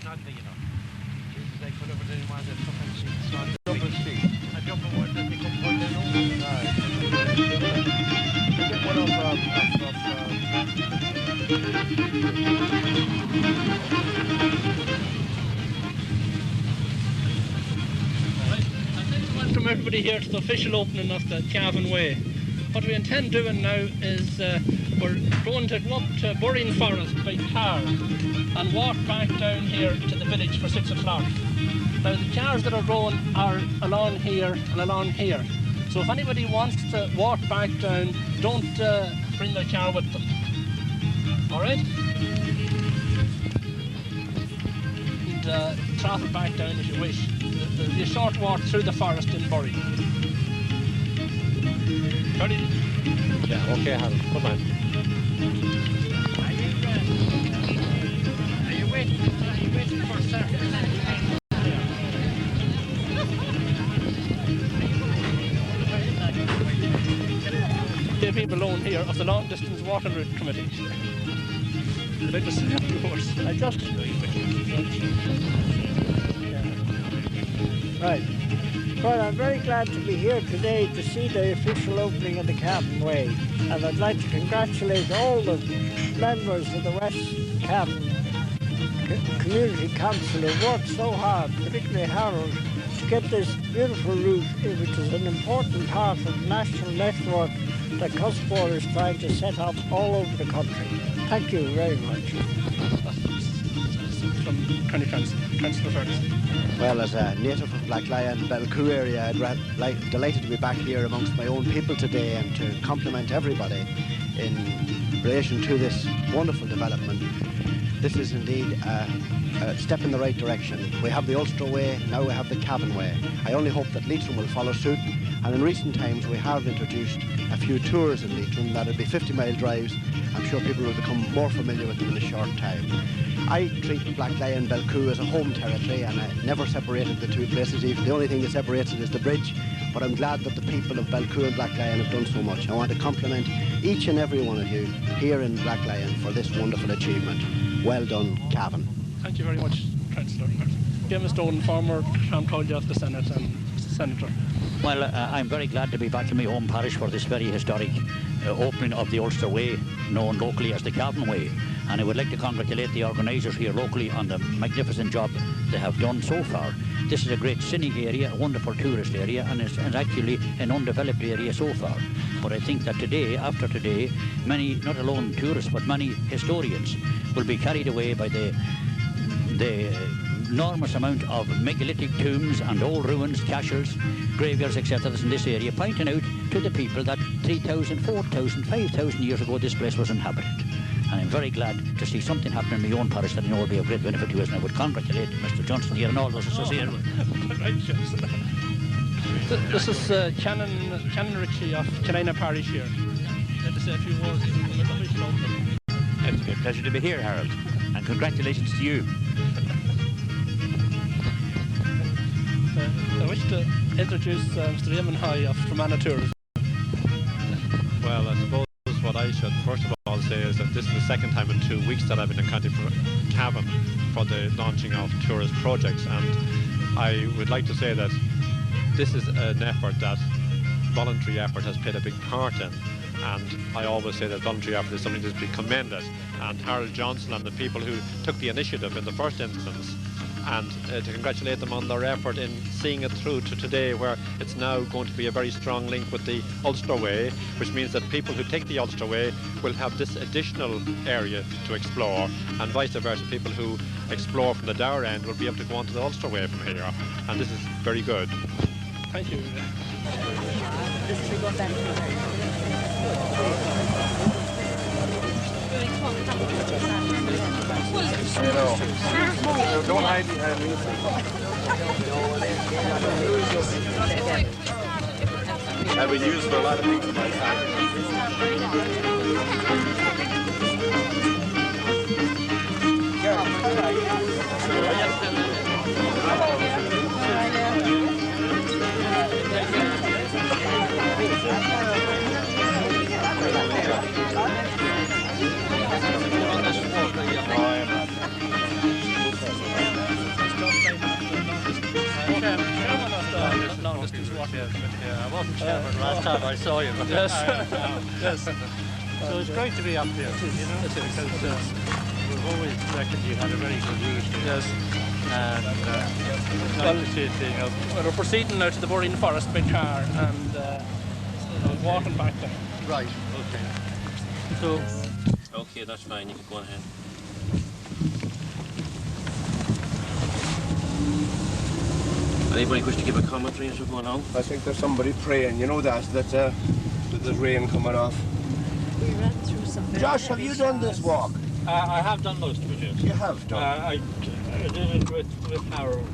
not the, you know. Jesus, they could have been one of the fucking sheets on the double sheet. A double one that they could put in over. Right. Get one of welcome everybody here to the official opening of the Cavan Way. What we intend doing now is we're going to go up to Burren Forest by car and walk back down here to the village for 6 o'clock. Now the cars that are going are along here and along here. So if anybody wants to walk back down, don't bring their car with them. Alright? And travel back down if you wish. There'll be a short walk through the forest in Burren. Ready? Yeah, okay, Harold. Come on. Are you waiting for service? The people alone here of the Long Distance Water Route Committee. I'd like to say afterwards. Right. Well, I'm very glad to be here today to see the official opening of the Cavan Way, and I'd like to congratulate all the members of the West Cavan Community Council who worked so hard, particularly Harold, to get this beautiful route, which is an important part of the national network that Cussport is trying to set up all over the country. Thank you very much. From County Councillor Ferguson. Well, as a native of Blacklion, Belcoo area, I'm delighted to be back here amongst my own people today and to compliment everybody in relation to this wonderful development. This is indeed a step in the right direction. We have the Ulster Way, now we have the Cavan Way. I only hope that Leitrim will follow suit, and in recent times we have introduced a few tours in Leitrim that'll be 50-mile drives. I'm sure people will become more familiar with them in a short time. I treat Blacklion and Belcoo as a home territory, and I never separated the two places. The only thing that separates it is the bridge, but I'm glad that the people of Belcoo and Blacklion have done so much. I want to compliment each and every one of you here in Blacklion for this wonderful achievement. Well done, Cavan. Thank you very much, Councillor. James Stone, former Crown Colleague of the Senate and Senator. Well, I'm very glad to be back in my home parish for this very historic opening of the Ulster Way, known locally as the Cavan Way. And I would like to congratulate the organisers here locally on the magnificent job they have done so far. This is a great scenic area, a wonderful tourist area, and it's actually an undeveloped area so far. But I think that today, after today, many, not alone tourists, but many historians will be carried away by the enormous amount of megalithic tombs and old ruins, castles, graveyards, etc. in this area, pointing out to the people that 3,000, 4,000, 5,000 years ago this place was inhabited. And I'm very glad to see something happen in my own parish that I know will be of great benefit to us, and I would congratulate Mr. Johnson here and all those associated with it. Right, Johnson. This is Canon Ritchie of Canina Parish here. I'd like to say a few words with the official opening. It's a pleasure to be here, Harold, and congratulations to you. I wish to introduce Mr. Eamon High of Fermanagh Tourism. Well, I suppose what I should first of all say is that this is the second time in 2 weeks that I've been in County Cavan for the launching of tourist projects, and I would like to say that this is an effort that voluntary effort has played a big part in, and I always say that voluntary effort is something to be commended, and Harold Johnson and the people who took the initiative in the first instance, and to congratulate them on their effort in seeing it through to today, where it's now going to be a very strong link with the Ulster Way, which means that people who take the Ulster Way will have this additional area to explore, and vice versa, people who explore from the Dower end will be able to go onto the Ulster Way from here, and this is very good. Thank you. Don't hide behind me. I've been used for a lot of things in my time. wasn't Cavan last time I saw you. But Yes. yes. So it's great to be up here, because we've always reckoned you had a very good route. Yes. And it's Well, nice to see it being up. We're proceeding now to the Burren Forest by car and walking back there. Right, okay. So, Okay, that's fine, you can go ahead. Anybody wish to give a commentary as we're going on? I think there's somebody praying, you know that there's rain coming off. We ran through some very Josh, have heavy you done this showers. walk? I have done most of it, yes. You have done. I did it with Harold,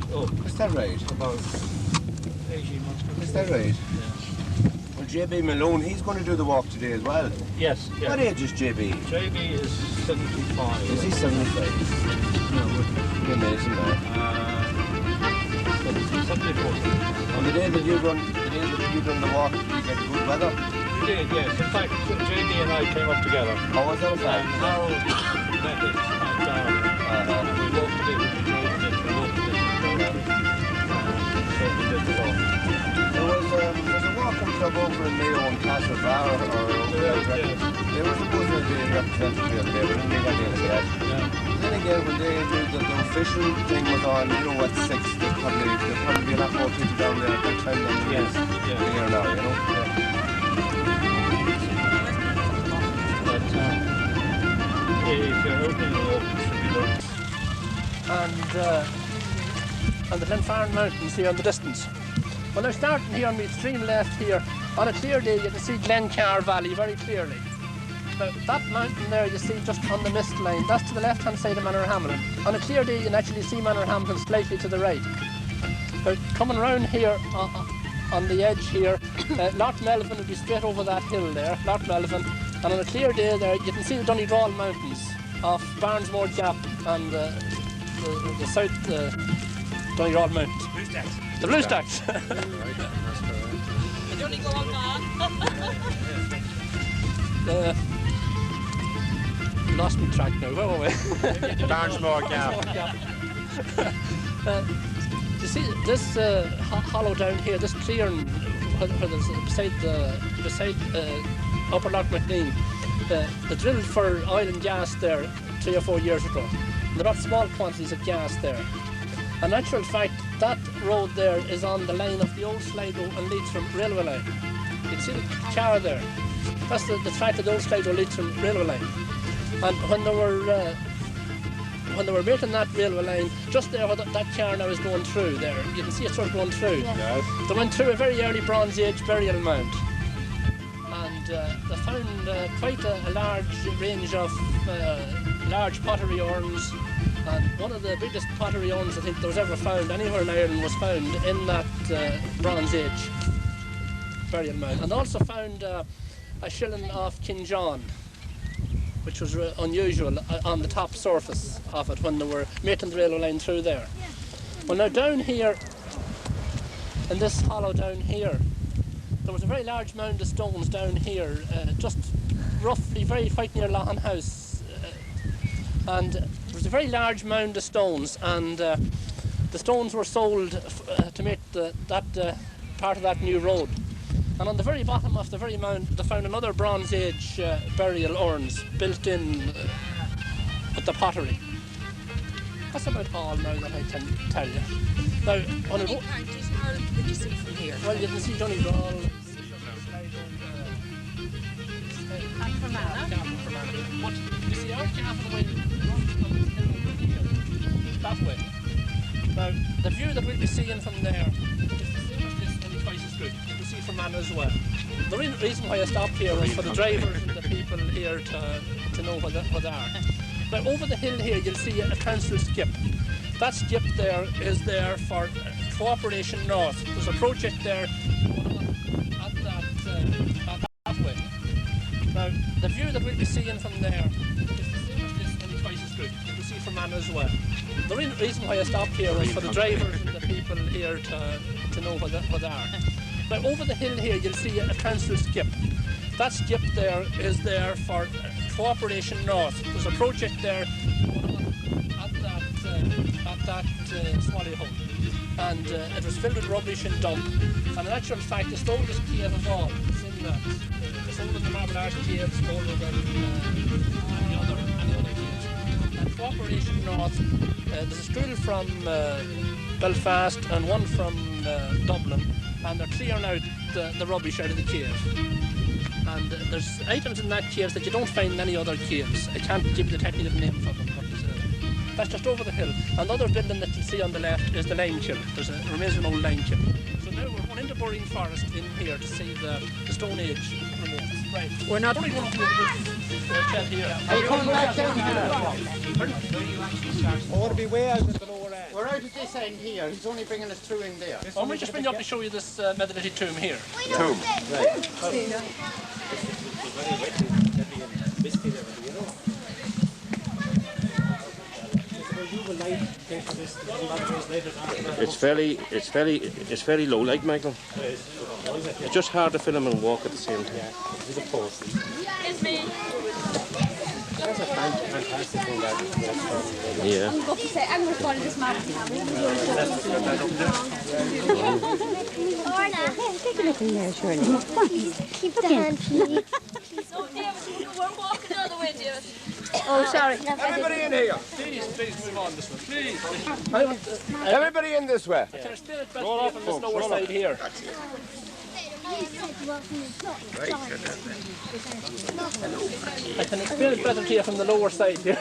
Is that right? about 18 months ago. Is that right? Well, JB Malone, he's going to do the walk today as well. Yes, yes. What age is JB? JB is 75. Is he 75? No, Amazing, man. 74. On the day that you done the walk, did you get good weather? We did, yes. In fact, JB and I came up together. How was that a fact? Harold met us and we walked a bit, we drove a bit, we walked a bit, we drove a bit. So we did the walk. There's a walking club over in Mayo and Castlebar, or Yes. they were supposed to be represented here today, but didn't make any of that. Yeah. Then again, when they did the official thing was on, you know what, 6, there'd probably be a lot more people down there at that time than there Yes, is yes. here now, you know? But if you're opening the walk, it should be done. and the Glenfarn Mountains here in the distance. Well, now starting here on the extreme left here, on a clear day you can see Glencar Valley very clearly. Now, that mountain there you see just on the mist line, that's to the left-hand side of Manorhamilton. On a clear day you can actually see Manorhamilton slightly to the right. Now, coming round here on the edge here, Loch Melvin will be straight over that hill there, Loch Melvin, and on a clear day there you can see the Donegal Mountains off Barnesmore Gap and the south Donegal Mountains. Blue Stacks. The Blue Stacks. Lost me track now. Where were we? Barnesmore Gap. You see this hollow down here, this clearing where there's beside Upper Loch McNeil, they drilled for oil and gas there 3 or 4 years ago. And there are small quantities of gas there. In actual fact, that road there is on the line of the old Sligo and Leitrim railway line. You can see the car there. That's the track of the old Sligo Leitrim railway line. And when they were making that railway line, just there where that car now is going through there, you can see it sort of going through. Yes. They went through a very early Bronze Age burial mound. And they found quite a large range of large pottery urns. And one of the biggest pottery urns I think that was ever found anywhere in Ireland was found in that Bronze Age burial mound. And also found a shilling of King John, which was unusual on the top surface of it when they were making the railway line through there. Well, now down here, in this hollow down here, there was a very large mound of stones down here, just roughly quite near Lahan House. And there was a very large mound of stones, and the stones were sold to make that part of that new road. And on the very bottom of the very mound, they found another Bronze Age burial urns built in with the pottery. That's about all now that I can tell you. Now, on a How many counties did you see from here? well, you can see Donegal. And Fermanagh? But you see our Cavan way that way. Now, the view that we'll be seeing from there is the same as this, only twice as good. You can see Fermanagh as well. The reason why I stopped here was for the drivers and the people here to know what they are. Now, over the hill here, you'll see a council skip. That skip there is there for Cooperation North. There's a project there at that way. Now, the view that we'll be seeing from there is the same as this, only twice as good. You can see Fermanagh as well. The reason why I stopped here was for the drivers and the people here to know what they are. Now, over the hill here, you'll see a council skip. That skip there is there for Cooperation North. There's a project there at that Swally Hole. and it was filled with rubbish and dump. And in actual fact, it's the oldest cave of all. It's in it's older than the Marble Arch Cave, it's older than any other caves. And Cooperation North, there's a school from Belfast and one from Dublin, and they're clearing out the rubbish out of the cave. And there's items in that cave that you don't find in any other caves. I can't give you the technical name for them, but that's just over the hill. And the other building that you see on the left is the lime kiln. There's a remains of an old lime kiln. So now we're going into Bureen Forest in here to see the Stone Age remains. Right. We're not. Are you coming back down here? Oh, to be way out at the lower end. We're out at this end here. He's only bringing us through in there. Well, we just bring you up to show you this Methodist tomb here. Tomb. Right. It's fairly low, like Michael. It's just hard to film and walk at the same time. He's a post. It's me. That's a fantastic thing that Yeah. I'm going to say, I'm going to follow this map. Take a look in there, Shirley. Keep the hand, please. So, David, we're walking the other way, David. Oh, sorry. Everybody in here. Please move on this one, please. Everybody in this way. I can explain it better from this lower side here. I can explain it better to you from the lower side here.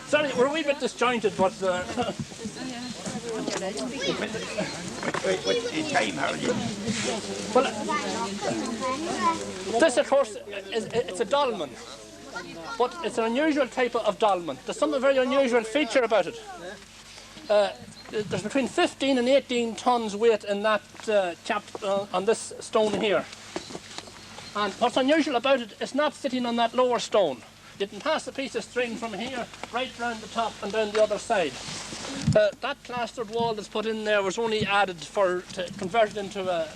Sorry, we're a wee bit disjointed, but... Well, this, of course, it's a dolmen. But it's an unusual type of dolmen. There's some very unusual feature about it. There's between 15 and 18 tons weight in that cap on this stone here. And what's unusual about it, it's not sitting on that lower stone. You can pass a piece of string from here right round the top and down the other side. That plastered wall that's put in there was only added to convert it into a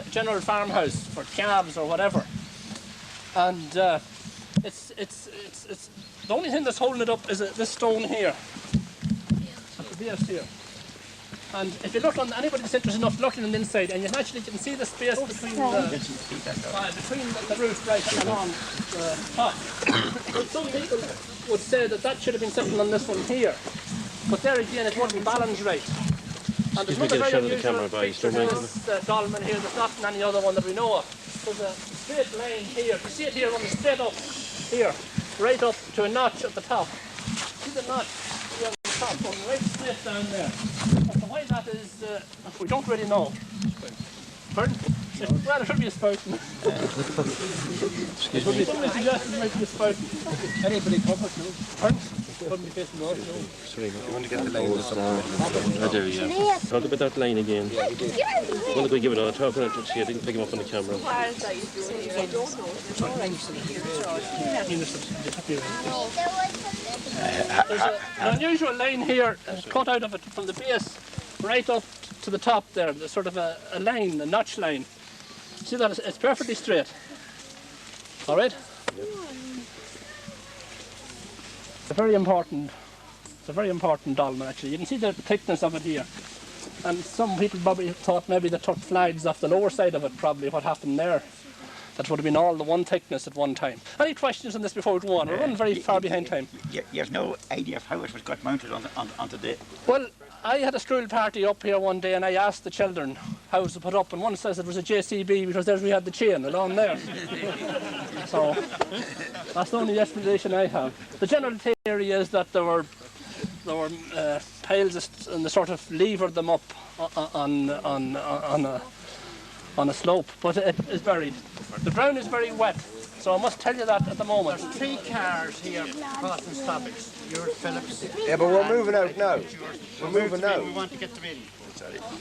general farmhouse for calves or whatever. And it's the only thing that's holding it up is this stone here, at the base here. And if you look on, anybody that's interested enough looking on the inside, and you can see the space between the roof right along the top. Some people would say that should have been sitting on this one here, but there again it wouldn't balance right. And there's another very unusual feature to this dolmen here that's not in any other one that we know of. There's a straight line here. You see it here running straight up here, right up to a notch at the top. See the notch here on the top, going right straight down there. And why that is, we don't really know. Pardon? Well, it should be a fountain. Excuse me. Somebody suggested it might be a fountain. Anybody covered, no? Pardon? Couldn't be facing north, no? Sorry, you want to get the line this I do, yeah. Talk about that line again. Yeah, I'm going to go give it a talk on it. See, I didn't pick him up on the camera. There's an unusual line here cut out of it from the base right up to the top there. There's sort of a line, a notch line. See that? It's perfectly straight. All right? Yep. It's a very important dolmen actually. You can see the thickness of it here. And some people probably thought maybe they took flags off the lower side of it, probably what happened there. That would have been all the one thickness at one time. Any questions on this before we go on? We're running very far behind time. You have no idea of how it was got mounted onto the... Well, I had a school party up here one day and I asked the children how it was put up, and one says it was a JCB because there we had the chain along there. So that's the only explanation I have. The general theory is that there were piles and they sort of levered them up on a slope, but it is buried. The ground is very wet, so I must tell you that at the moment. There's 3 cars here crossing stoppage. Yours, Phillips. Yeah, but we're moving out now. We're moving now. We want to get them in.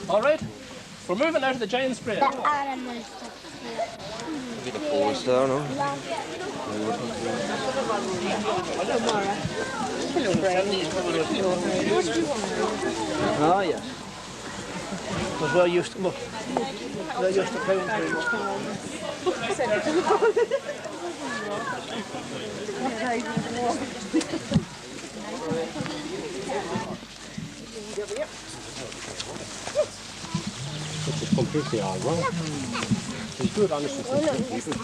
All right, we're moving out of the giant spray. Be the poles there, no? Oh, yes. Because we're used to, look, we're used to playing completely all wrong. He's good, honestly, people.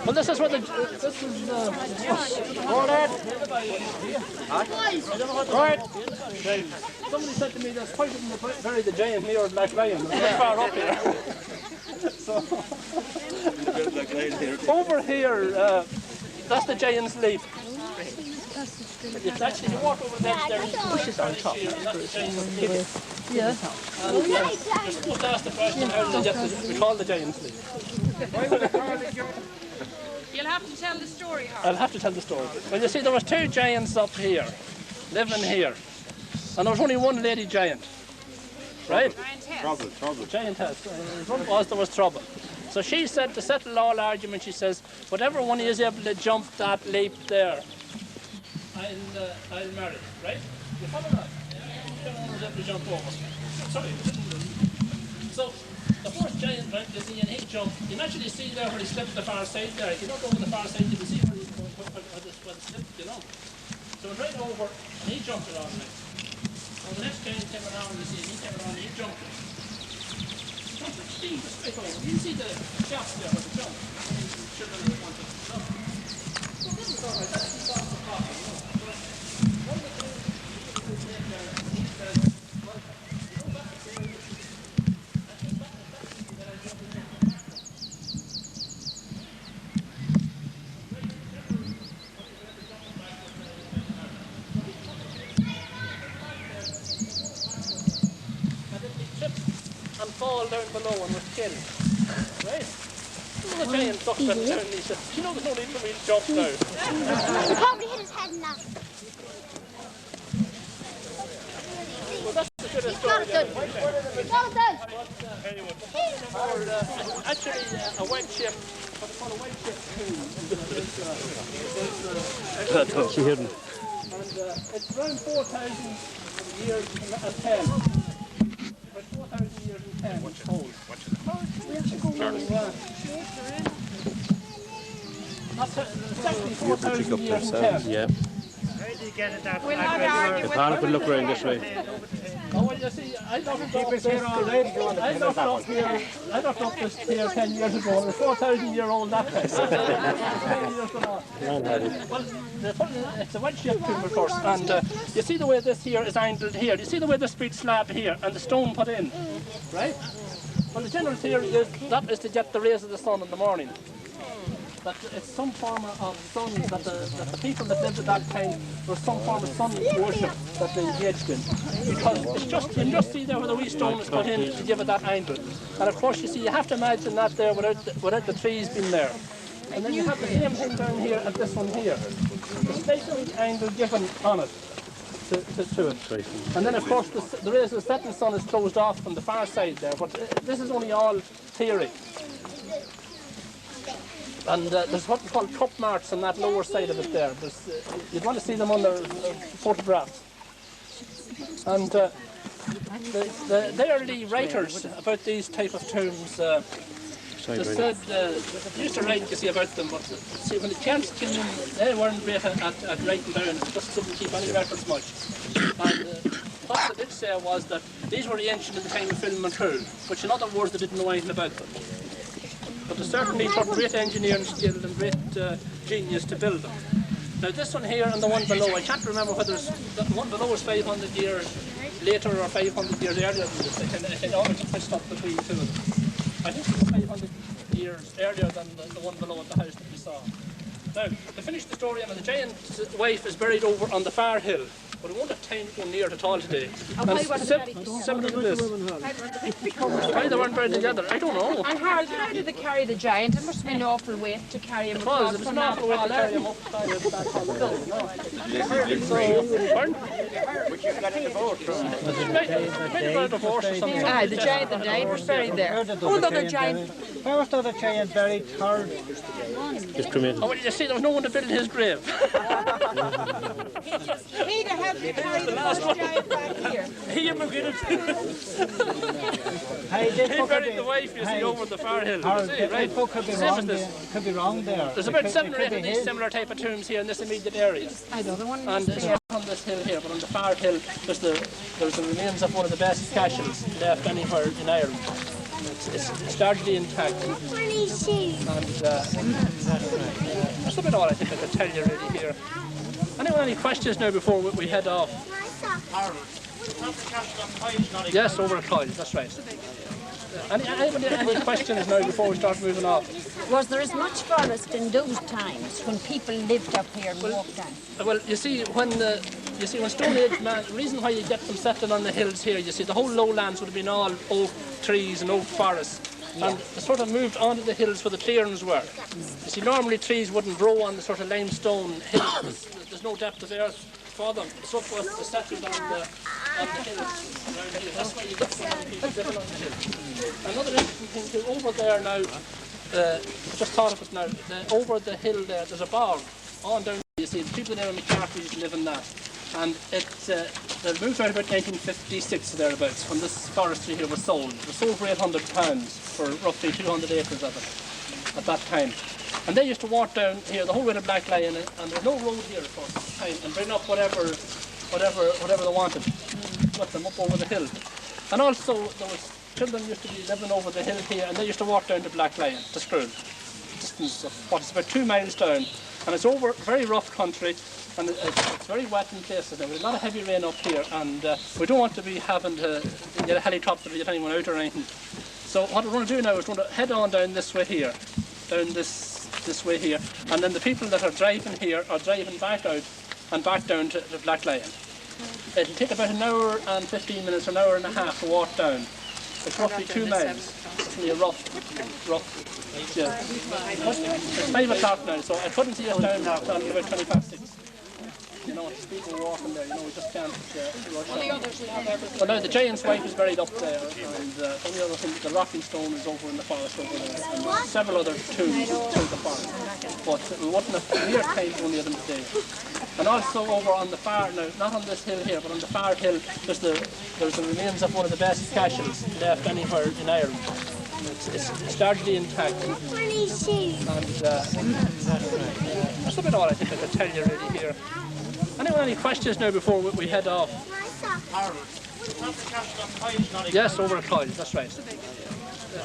Well, this is where right. Somebody said to me there's quite a bury the giant near Black Lion. It's far up here. So over here, that's the giant's leap. It's actually, you walk over there, there's bushes on top. Yeah. And you're supposed to ask the question, how did they get we call the giant's leap? You'll have to tell the story, Howard. I'll have to tell the story. Well, you see, there was two giants up here, living here. And there was only one lady giant. Right? Trouble. Giantess. There was trouble. So she said, to settle all argument, she says, whatever one is able to jump that leap there, I'll marry. Right? You follow that? Whichever one was able to jump over. Sorry. So the first giant went, you see, and he jumped. You can actually see there where he slipped the far side there. If you don't go over the far side, you can see where he slipped, you know. So it went over, and he jumped it all right. Well, the next giant came around, you see, he came around and he jumped it. Jumped it, straight over. You can see the gaps there where the jump. Children wanted to jump. So this is all right, that's off the top, you know. But one of the things he said there, he said, well, you know, back there, and fall down below and was killed. Right? The giant ducked that down and he said, you know there's no need for me to jump now. He probably hit his head in that. Well, that's the good story. Actually, a white ship, what they call a white ship too. She hidden. And it's around 4,000 years and 10. About 4,000 years and 10 old. That's exactly 4,000 years and 10. Yeah. We'll not argue with If could look around this way. Oh, well, you see, I looked up this here 10 years ago, and it's 4,000 year old that time. 10 years ago. Well, it's a wedge shaped tomb, of course, and you see the way this here is angled here. You see the way this big slab here, and the stone put in, right? Well, the general theory is that is to get the rays of the sun in the morning. That it's some form of sun that the people that lived at that time was some form of sun worship that they engaged in. Because it's just, you can just see there where the wee stone is put in to give it that angle. And of course you see, you have to imagine that there without the trees being there. And then you have the same thing down here at this one here. The slightly angle given on it to it. And then of course the rays of the setting sun is closed off from the far side there, but this is only all theory. And there's what we call cup marks on that lower side of it there. You'd want to see them on the photographs. And the early writers about these type of tombs, they said, they used to write, you see, about them, but see, when it came to them, they weren't great at writing down, it just didn't keep any records much. And what they did say was that these were ancient at the time of film and tool, which in other words they didn't know anything about them. But they certainly took great engineering skill and great genius to build them. Now this one here and the one below, I can't remember whether the one below is 500 years later or 500 years earlier than this. I can always twist up between two of them. I think it's 500 years earlier than the one below at the house that we saw. Now, to finish the story, the giant's wife is buried over on the far hill. but we won't have time to go near it at all today. And why wasn't Daddy similar to this. Why they weren't buried together, I don't know. And Harold, how did they carry the giant? It must have been an awful weight to carry him It across was from an that awful way to tall carry him earth. up back on the hill, you know. Which you got in the boat from? Maybe about a horse or something. Aye, the giant that died was buried there. Oh, the other giant. Where was the other giant buried? Third. It's cremated. Oh, well, you see, there was no one to build his grave. He'd have helped me carry the first giant back here. He immigrated. Hey, He buried the wife, you see, over the far hill. You see, right? Could be Same wrong as this. there. Could be wrong there. There's about 7 or 8 of these similar type of tombs here in this immediate area. I know the one. And it's not on this hill here, but on the far hill, there's the remains of one of the best castles left anywhere in Ireland. It's largely intact. And that's about all I think I could tell you really here. Anyone any questions now before we head off? Yes, over a coil, that's right. Any questions now before we start moving off? Was there as much forest in those times when people lived up here and walked on? Well, you see, when Stone Age man, the reason why you get them settling on the hills here, you see, the whole lowlands would have been all oak trees and oak forests. And they sort of moved onto the hills where the clearings were. You see, normally trees wouldn't grow on the sort of limestone hills. There's no depth of earth for them. So was they settled on the hills around here. That's why you get so many people living on the hills. Another interesting thing too, over there now, I just thought of it now, over the hill there, there's a bog on down there. You see, the people there in McCarthy's live in that. And they moved out about 1956 thereabouts when this forestry here was sold. It was sold for £800 for roughly 200 acres of it at that time. And they used to walk down here the whole way to Black Lion, and there was no road here of course at the time, and bring up whatever they wanted with them up over the hill. And also there was children used to be living over the hill here, and they used to walk down to Black Lion to school. Distance of what is about 2 miles down, and it's over very rough country. And it's very wet in places now. There's a lot of heavy rain up here, and we don't want to be having to get a helicopter to get anyone out or anything. So what we're going to do now is we're going to head on down this way here, down this way here, and then the people that are driving here are driving back out and back down to Black Lion. It'll take about an hour and 15 minutes, an hour and a half to walk down. It's roughly 2 miles. It's only a rough. Yeah. It's 5 o'clock now, so I couldn't see us down until about 20 past 6. You know, it's people walking there, you know, we just can't rush on. Well, now the giant's wife is buried up there, and the only other thing, the rocking stone is over in the forest over there, and several other tombs through the forest. But we wouldn't have near time only of them today. And also over on the far, now, not on this hill here, but on the far hill, there's the remains of one of the best castles left anywhere in Ireland. It's largely intact. And that's about all I think I could tell you really here. Anyone any questions now before we head off? Yes, over a coil, that's right.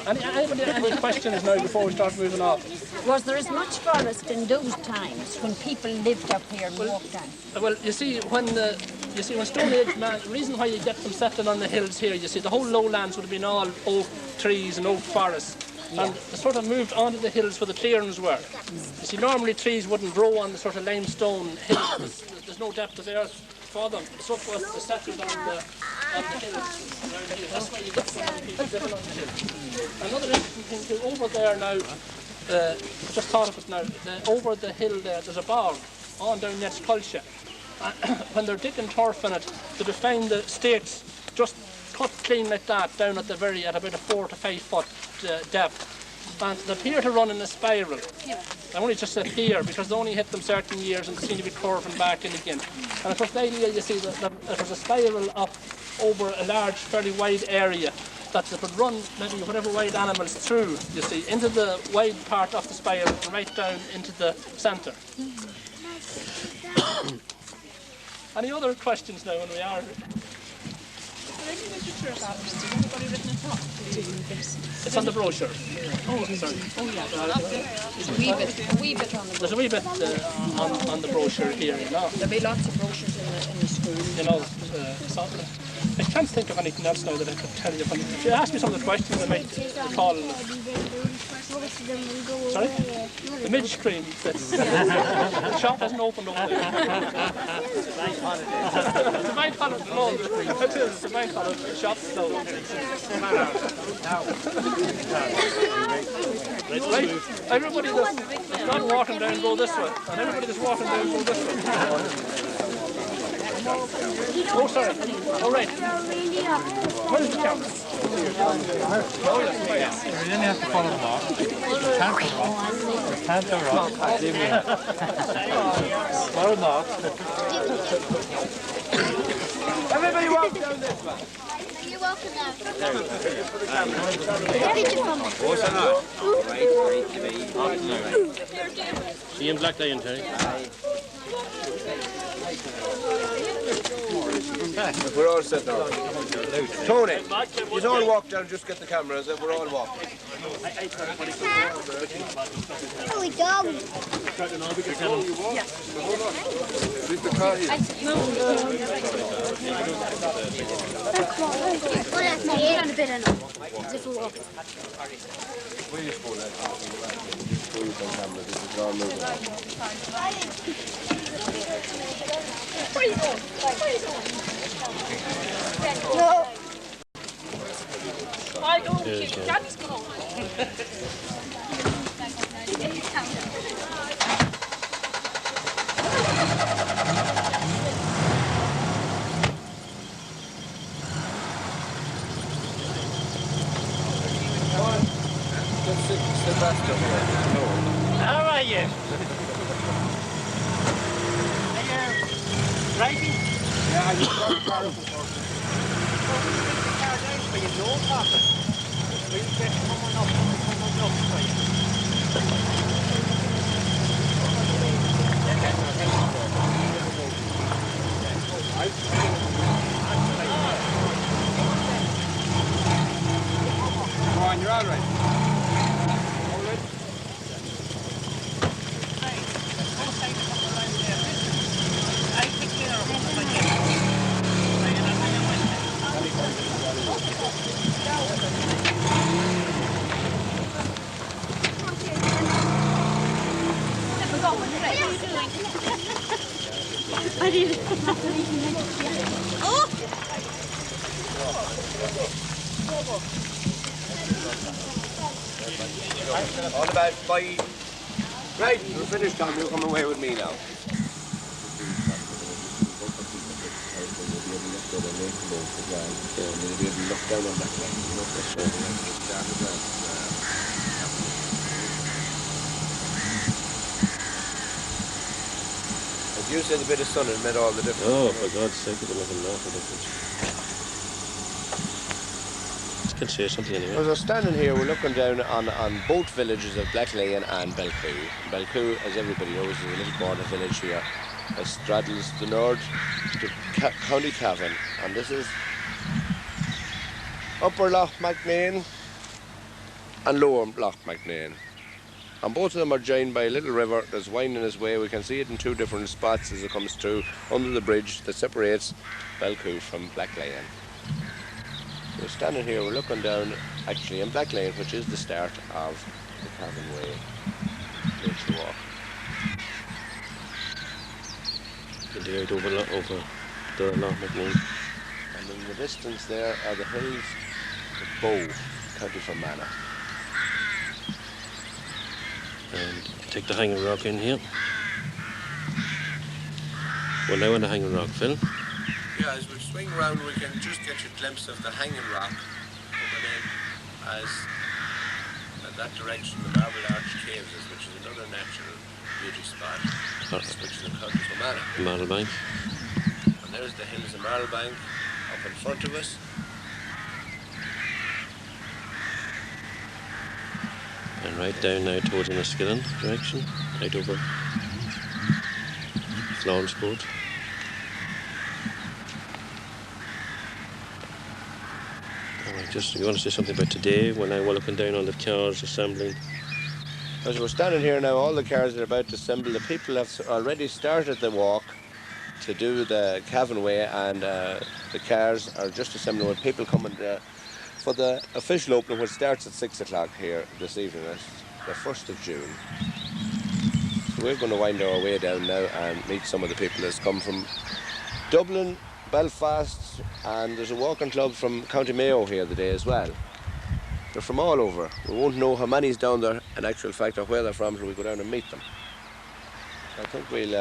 Any questions now before we start moving off? Was there as much forest in those times when people lived up here and walked on? Well, you see, when Stone Age man, the reason why you get them settling on the hills here, you see, the whole lowlands would have been all oak trees and oak forests. And they sort of moved onto the hills where the clearings were. You see, normally trees wouldn't grow on the sort of limestone hills. There's no depth of earth for them. So was they settled on the hills around here. That's why you get so many people living on the hills. Another interesting thing too, over there now, I just thought of it now, over the hill there, there's a bog on down next Culture. When they're digging turf in it, they would find the stakes just cut clean like that down at about a 4 to 5 foot depth, and they appear to run in a spiral. I only just appear because they only hit them certain years and they seem to be curving back in again. And of course the idea, you see, that it was a spiral up over a large, fairly wide area that they could run maybe whatever wild animals through, you see, into the wide part of the spiral and right down into the centre. Any other questions now when we are? It's on the brochure. Oh, sorry. Oh, yeah. There's a wee bit on the brochure. There's a wee bit on the brochure here, you know. There'll be lots of brochures in the school. You know, I can't think of anything else now that I could tell you. If you ask me some of the questions, I might recall. most of them will go Sorry? away. The midge cream, he says. The shop hasn't opened over there. It's a bank holiday. It's a bank holiday. No, it is. It's a bank holiday. The shop's closed. Right? Everybody that's not walking down, go this way. And everybody that's walking down, go this way. Oh, sorry. All right. Where's the camera? Oh, yes. You really have to follow them off. Can't go wrong. Follow them off. Everybody walk down this way. You're welcome now. Picture from me. Oh, so not. See you in Black Lion, Terry. We're all set now. Tony, you don't walk down, just get the cameras and we're all walking. Oh, we dog. Leave the car here. Oh, that's me. A bit enough. As if we're walking. Where you go, lad? Where you go, camera? This is all moving. Where are you going? Where are you going? No. I don't keep Daddy's going. How are you? Driving? Yeah, you got the car up before. Come on, you're all right. All right. I did. Oh! All about 5. Right, we're finished, Tom. You'll come away with me now. As you said, a bit of sun has made all the difference. Oh, for God's sake, it will make an awful difference. I can say something anyway. As we're standing here, we're looking down on both villages of Blacklayan and Belcoo. Belcoo, as everybody knows, is a little border village here. It straddles the north to County Cavan, and this is Upper Loch McNain and Lower Loch McNain. And both of them are joined by a little river that's winding its way. We can see it in two different spots as it comes through under the bridge that separates Belcoo from Blacklayan. We're standing here, we're looking down actually in Blacklayan, which is the start of the Cavan Way. Nature walk. The out over the Loch McNain. And in the distance there are the hills of Bow, County Fermanagh. And take the hanging rock in here. We're now on the hanging rock, Phil. Yeah, as we swing round, we can just get a glimpse of the hanging rock coming in as that direction the Marble Arch Caves is, which is another natural beauty spot, which is in County Fermanagh. Marlebank. And there's the hills of Marlebank up in front of us. And right down now towards the Enniskillen direction, right over Florence. Just, you want to say something about today when I was looking down on the cars assembling? As we're standing here now, all the cars are about to assemble. The people have already started the walk to do the Cavan Way, and the cars are just assembling with people coming for the official opening, which starts at 6 o'clock here this evening. the 1st of June. So we're going to wind our way down now and meet some of the people that's come from Dublin, Belfast, and there's a walking club from County Mayo here today as well. They're from all over. We won't know how many's down there in actual fact or where they're from till we go down and meet them. I think we'll...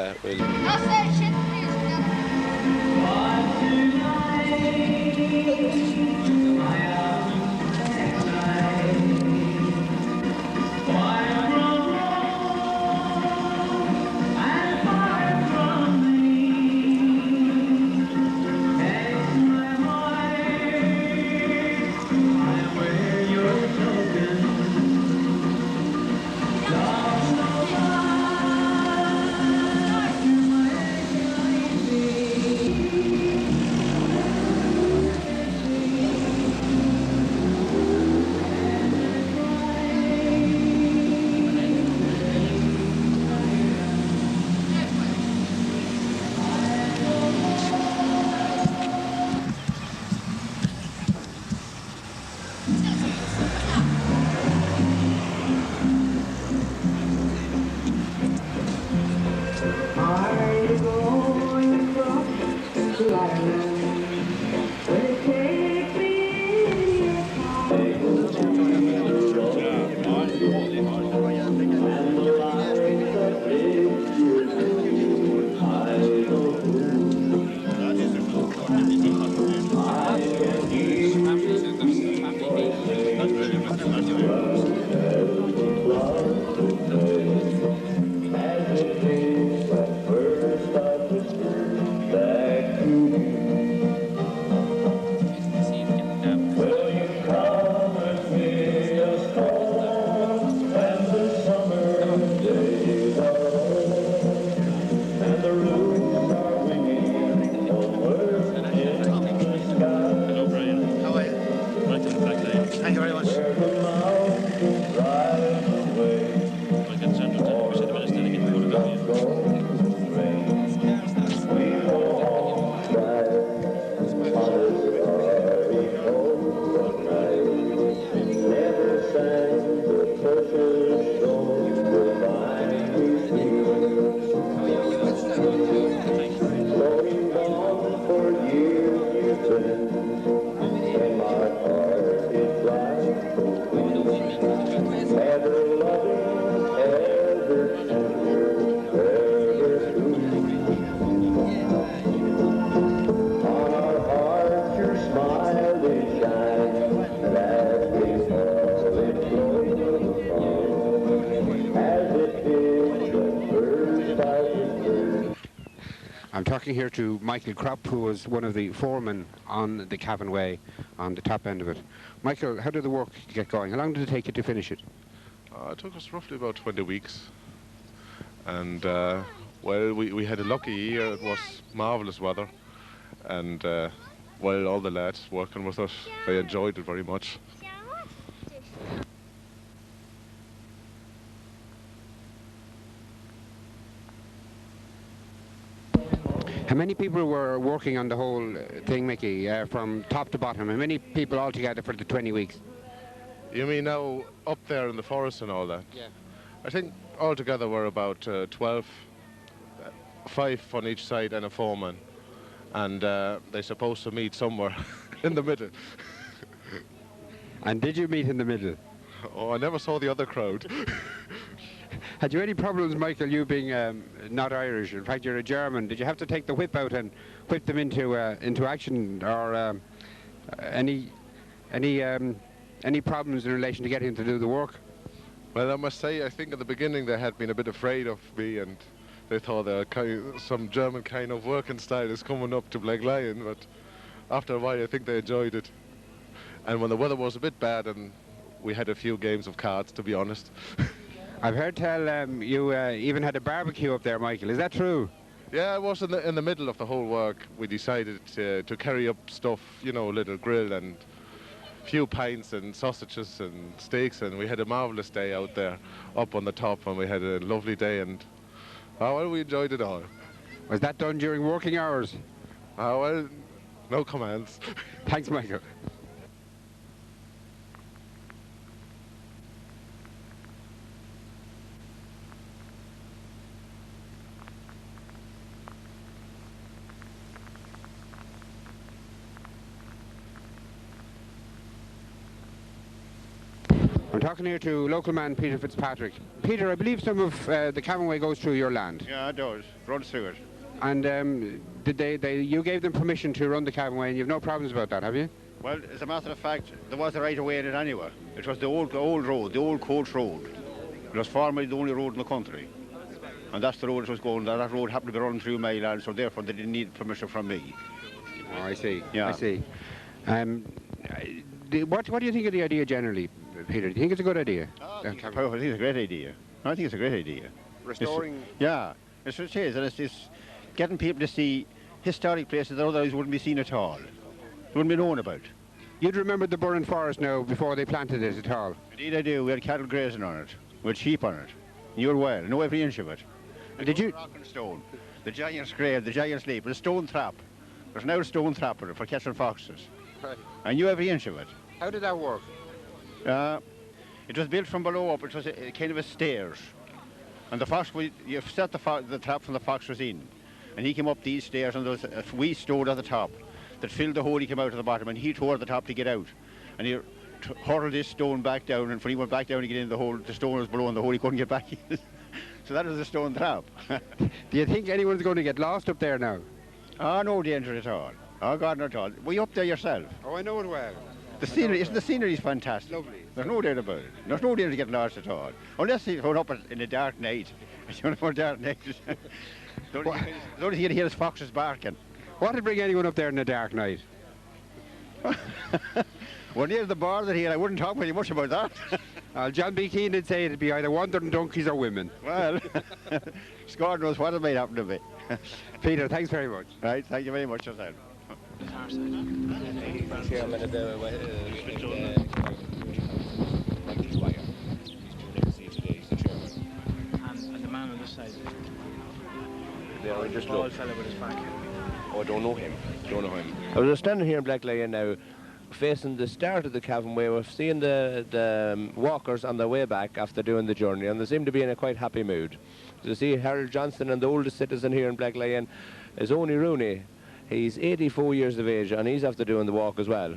I'm talking here to Michael Kropp, who was one of the foremen on the Cavan Way, on the top end of it. Michael, how did the work get going? How long did it take you to finish it? It took us roughly about 20 weeks. And, well, we had a lucky year. It was marvellous weather. And, well, all the lads working with us, they enjoyed it very much. How many people were working on the whole thing, Mickey, from top to bottom? How many people altogether for the 20 weeks? You mean now up there in the forest and all that? Yeah. I think altogether we're about 12, 5 on each side and a foreman. And they're supposed to meet somewhere in the middle. And did you meet in the middle? Oh, I never saw the other crowd. Had you any problems, Michael, you being not Irish? In fact, you're a German. Did you have to take the whip out and whip them into action, or any problems in relation to getting to do the work? Well, I must say, I think at the beginning they had been a bit afraid of me, and they thought some German kind of working style is coming up to Black Lion. But after a while, I think they enjoyed it. And when the weather was a bit bad, and we had a few games of cards, to be honest. I've heard tell you even had a barbecue up there, Michael. Is that true? Yeah, I was in the middle of the whole work. We decided to carry up stuff, you know, a little grill and a few pints and sausages and steaks, and we had a marvellous day out there up on the top, and we had a lovely day, and oh, well, we enjoyed it all. Was that done during working hours? Oh, well, no commands. Thanks, Michael. talking here to local man Peter Fitzpatrick. Peter, I believe some of the Cavan Way goes through your land. Yeah, it does. Runs through it. And did you gave them permission to run the Cavan Way, and you've no problems about that, have you? Well, as a matter of fact, there was a right of way in it anyway. It was the old road, the old coach road. It was formerly the only road in the country. And that's the road it was going. That road happened to be running through my land, so therefore they didn't need permission from me. Oh, I see. Yeah. I see. What do you think of the idea generally, Peter? Do you think it's a good idea? I think it's a great idea. I think it's a great idea. Restoring... It's what it is, and it's getting people to see historic places that otherwise wouldn't be seen at all. Wouldn't be known about. You'd remember the Burren Forest now before they planted it at all? Indeed I do. We had cattle grazing on it. We had sheep on it. You're well. I know every inch of it. And did you... Rock and stone. The giant's grave, the giant's leap, the stone trap. There's now a stone trap in it for catching foxes. Right. I knew every inch of it. How did that work? It was built from below up. It was a kind of a stairs. And the fox, you set the trap from the fox was in. And he came up these stairs, and there was a wee stone at the top that filled the hole. He came out at the bottom, and he tore the top to get out. And he hurled this stone back down, and when he went back down to get in the hole, the stone was below in the hole. He couldn't get back in. So that was the stone trap. Do you think anyone's going to get lost up there now? Oh, no danger at all. Oh, God, not at all. Were you up there yourself? Oh, I know it well. The scenery is fantastic. Lovely. There's no doubt about it. There's no danger to get lost at all. Unless you run up in a dark night. You know, dark night. The only thing you hear is foxes barking. What would bring anyone up there in a dark night? Well, near the border here, I wouldn't talk very much about that. John B. Keane would say it'd be either wandering donkeys or women. Well, God knows what it might happen to me. Peter, thanks very much. Right, thank you very much yourself. Chairman of the and the man on this side. There, just tall look. fella with his back. Oh, I don't know him. I was standing here in Black Lion now, facing the start of the Cavan Way. We're seeing the walkers on their way back after doing the journey, and they seem to be in a quite happy mood. So you see Harold Johnston, and the oldest citizen here in Black Lion is Only Rooney. He's 84 years of age, and he's after doing the walk as well,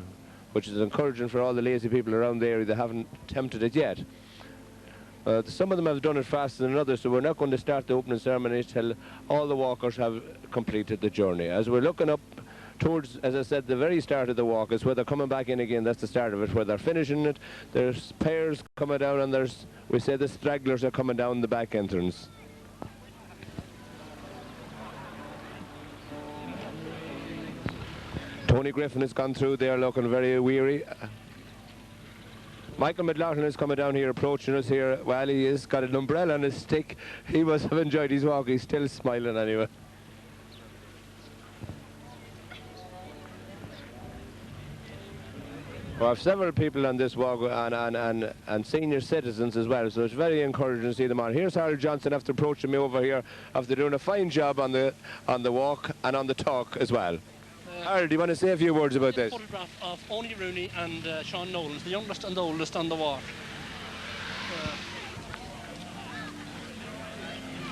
which is encouraging for all the lazy people around the area that haven't attempted it yet. Some of them have done it faster than others, so we're not going to start the opening ceremonies till all the walkers have completed the journey. As we're looking up towards, as I said, the very start of the walk is where they're coming back in again. That's the start of it. Where they're finishing it, there's pairs coming down, and we say the stragglers are coming down the back entrance. Tony Griffin has gone through there looking very weary. Michael McLaughlin is coming down here, approaching us here. Well, he has got an umbrella on his stick. He must have enjoyed his walk. He's still smiling anyway. We have several people on this walk and senior citizens as well, so it's very encouraging to see them on. Here's Harold Johnson after approaching me over here, after doing a fine job on the walk and on the talk as well. Harold, do you want to say a few words about this? A photograph of Only Rooney and Sean Nolan, the youngest and the oldest on the walk.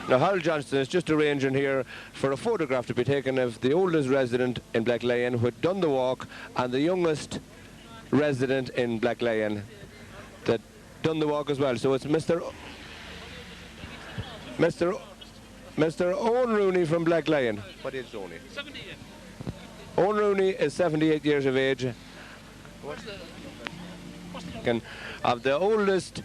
Now, Harold Johnston is just arranging here for a photograph to be taken of the oldest resident in Black Lion who had done the walk, and the youngest resident in Black Lion that done the walk as well. So it's Mr. Owen Rooney from Black Lion. What is Owen? 78. Owen Rooney is 78 years of age. Of the oldest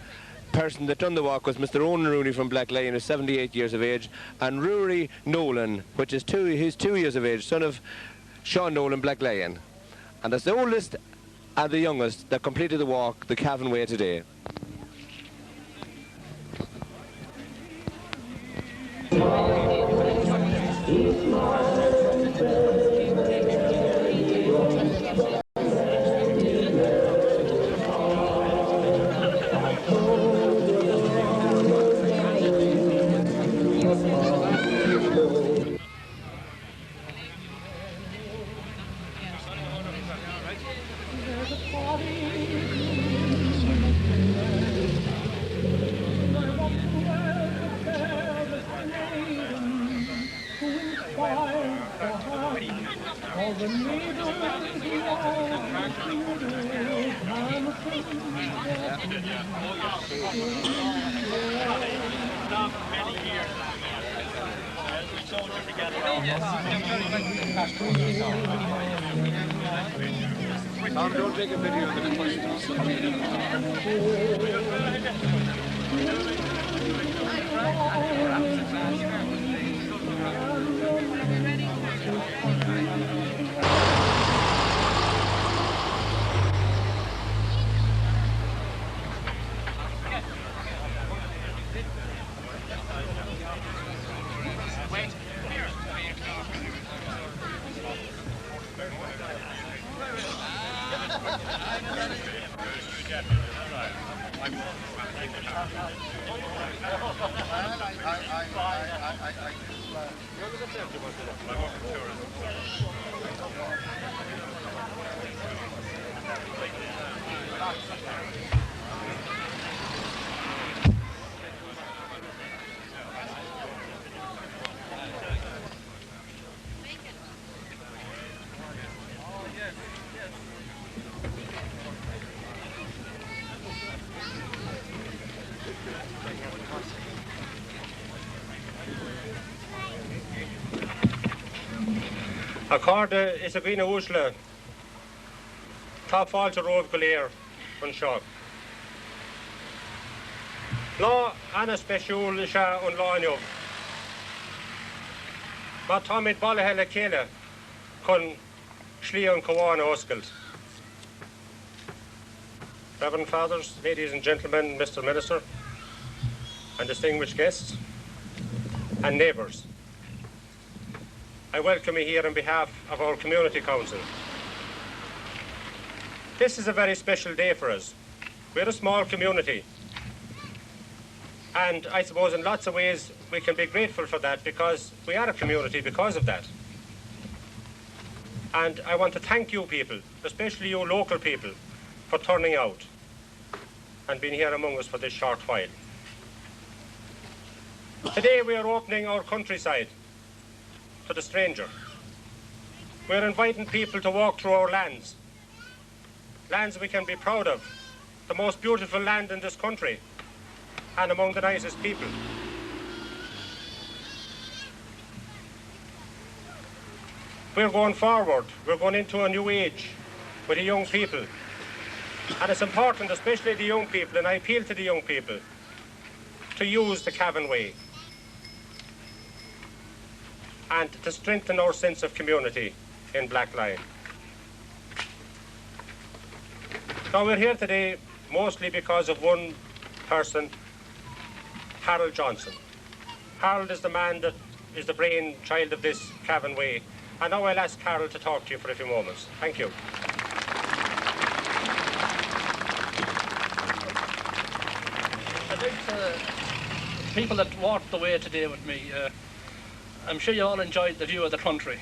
person that done the walk was Mr. Owen Rooney from Black Lion, is 78 years of age, and Rory Nolan, which is he's 2 years of age, son of Sean Nolan, Black Lion. And that's the oldest and the youngest that completed the walk the Cavan Way today. Tom, don't take a video of the Accorda is a green úsle. Tá fáilte rómh go léir an seo. Lá anna speisiúil se an láineo. Má táid ballathe le chéile chun slí an Cavan oscailt. Reverend Fathers, ladies and gentlemen, Mr. Minister, and distinguished guests and neighbours, I welcome you here on behalf of our Community Council. This is a very special day for us. We're a small community, and I suppose in lots of ways we can be grateful for that because we are a community because of that. And I want to thank you people, especially you local people, for turning out and being here among us for this short while. Today we are opening our countryside to the stranger. We're inviting people to walk through our lands we can be proud of, the most beautiful land in this country and among the nicest people. We're going forward, we're going into a new age with the young people, and it's important, especially the young people, and I appeal to the young people, to use the Cavan way and to strengthen our sense of community in Black Lion. Now we're here today mostly because of one person, Harold Johnson. Harold is the man that is the brainchild of this Cavan way, and now I'll ask Harold to talk to you for a few moments. Thank you. I think people that walked the way today with me, I'm sure you all enjoyed the view of the country.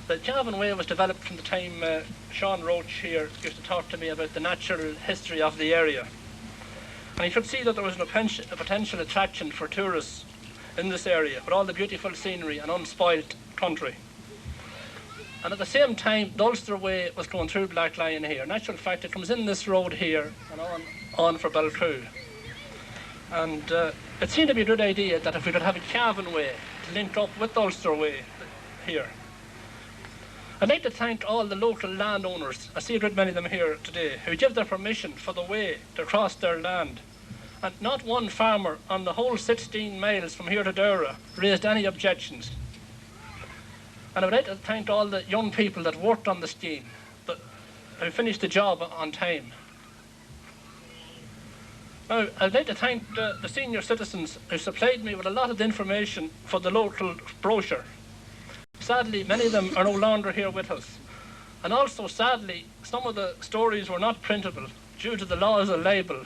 The Cavan Way was developed from the time Sean Roach here used to talk to me about the natural history of the area. And you could see that there was a potential attraction for tourists in this area, with all the beautiful scenery and unspoilt country. And at the same time, the Ulster Way was going through Black Lion here. In actual fact, it comes in this road here and on for Belcoo. And it seemed to be a good idea that if we could have a Cavan Way to link up with the Ulster Way here. I'd like to thank all the local landowners, I see a good many of them here today, who give their permission for the way to cross their land. And not one farmer on the whole 16 miles from here to Dura raised any objections. And I would like to thank all the young people that worked on the scheme, who finished the job on time. Now, I'd like to thank the senior citizens who supplied me with a lot of the information for the local brochure. Sadly, many of them are no longer here with us. And also, sadly, some of the stories were not printable due to the laws of libel.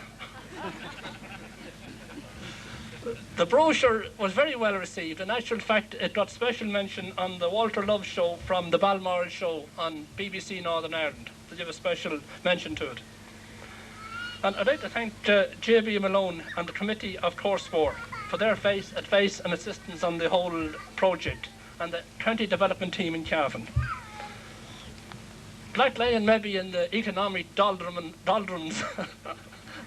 The brochure was very well received. In actual fact, it got special mention on the Walter Love show from the Balmoral show on BBC Northern Ireland. They give a special mention to it. And I'd like to thank J.B. Malone and the Committee of Coursework for their advice and assistance on the whole project. and the county development team in Cavan. Black Lion may be in the economic doldrums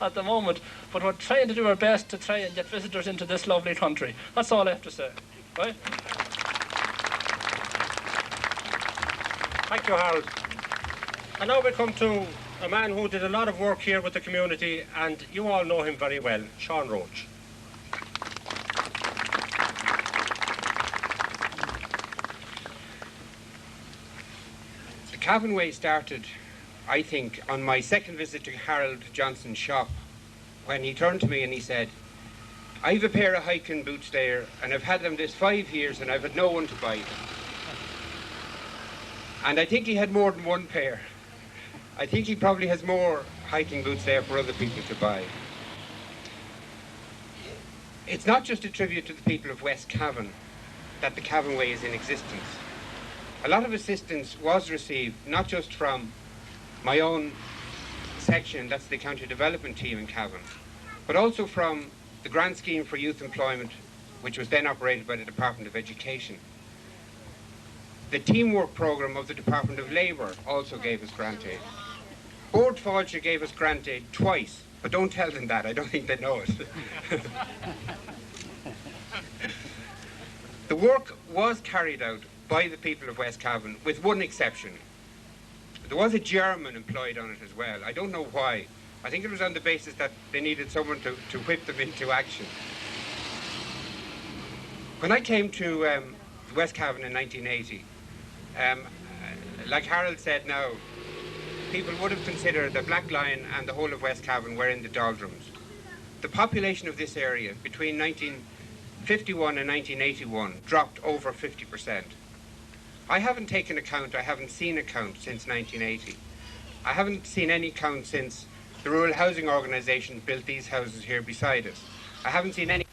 at the moment, but we're trying to do our best to try and get visitors into this lovely country. That's all I have to say. Right? Thank you, Harold. And now we come to a man who did a lot of work here with the community, and you all know him very well, Sean Roach. The Cavan Way started, I think, on my second visit to Harold Johnson's shop, when he turned to me and he said, "I've a pair of hiking boots there, and I've had them this 5 years, and I've had no one to buy them." And I think he had more than one pair. I think he probably has more hiking boots there for other people to buy. It's not just a tribute to the people of West Cavan that the Cavan Way is in existence. A lot of assistance was received, not just from my own section, that's the county development team in Cavan, but also from the grant scheme for youth employment, which was then operated by the Department of Education. The teamwork programme of the Department of Labour also gave us grant aid. Board Fáilte gave us grant aid twice, but don't tell them that, I don't think they know it. The work was carried out by the people of West Cavan, with one exception. There was a German employed on it as well. I don't know why. I think it was on the basis that they needed someone to whip them into action. When I came to West Cavan in 1980, like Harold said now, people would have considered that Black Lion and the whole of West Cavan were in the doldrums. The population of this area between 1951 and 1981 dropped over 50%. I haven't taken account, I haven't seen a count since 1980. I haven't seen any count since the Rural Housing Organisation built these houses here beside us. I haven't seen any